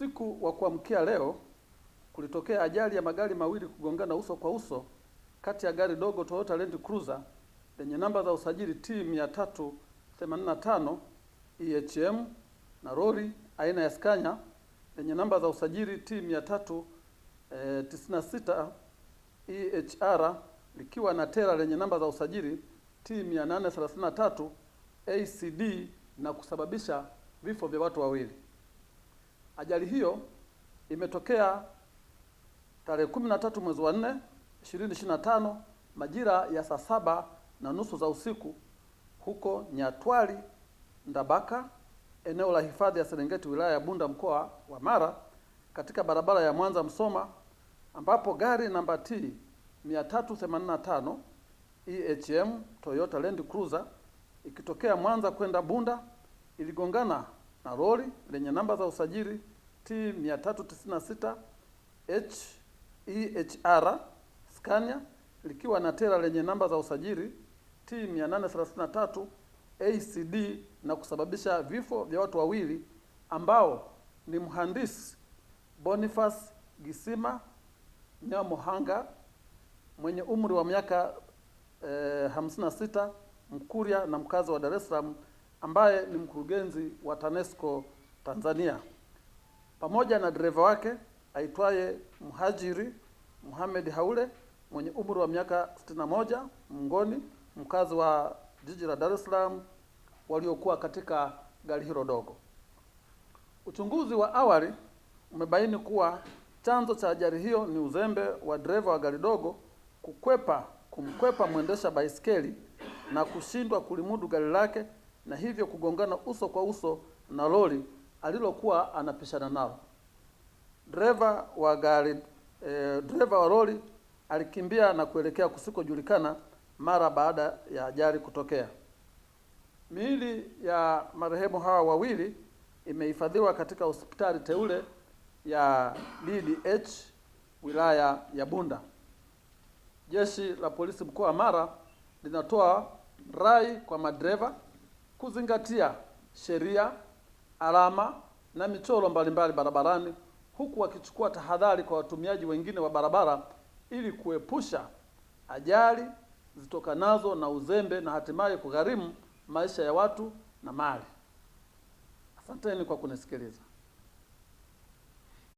Usiku wa kuamkia leo kulitokea ajali ya magari mawili kugongana uso kwa uso kati ya gari dogo Toyota Land Cruiser lenye namba za usajili T 385 EHM na lori aina ya Scania lenye namba za usajili T 396 EHR likiwa na tela lenye namba za usajili T 833 ACD na kusababisha vifo vya watu wawili. Ajali hiyo imetokea tarehe 13 mwezi wa 4 2025 majira ya saa 7:30 za usiku huko Nyatwali Ndabaka, eneo la hifadhi ya Serengeti, wilaya ya Bunda, mkoa wa Mara, katika barabara ya Mwanza Msoma, ambapo gari namba T 385 EHM Toyota Land Cruiser ikitokea Mwanza kwenda Bunda iligongana na lori lenye namba za usajili T 396 EHR Scania likiwa na tela lenye namba za usajili T 833 ACD na kusababisha vifo vya watu wawili ambao ni mhandisi Boniface Gisima Nyamohanga mwenye umri wa miaka 56, Mkuria na mkazi wa Dar es Salaam, ambaye ni mkurugenzi wa TANESCO Tanzania, pamoja na dereva wake aitwaye Mhajiri Muhammad Haule mwenye umri wa miaka 61, Mngoni, mkazi wa jiji la Dar es Salaam, waliokuwa katika gari hilo dogo. Uchunguzi wa awali umebaini kuwa chanzo cha ajali hiyo ni uzembe wa dereva wa gari dogo kumkwepa mwendesha baiskeli na kushindwa kulimudu gari lake na hivyo kugongana uso kwa uso na lori alilokuwa anapishana nalo. Dereva wa lori alikimbia na kuelekea kusikojulikana mara baada ya ajali kutokea. Miili ya marehemu hawa wawili imehifadhiwa katika hospitali teule ya DDH wilaya ya Bunda. Jeshi la Polisi mkoa wa Mara linatoa rai kwa madereva kuzingatia sheria, alama na michoro mbalimbali barabarani, huku wakichukua tahadhari kwa watumiaji wengine wa barabara ili kuepusha ajali zitokanazo na uzembe na hatimaye kugharimu maisha ya watu na mali. Asanteni kwa kunisikiliza.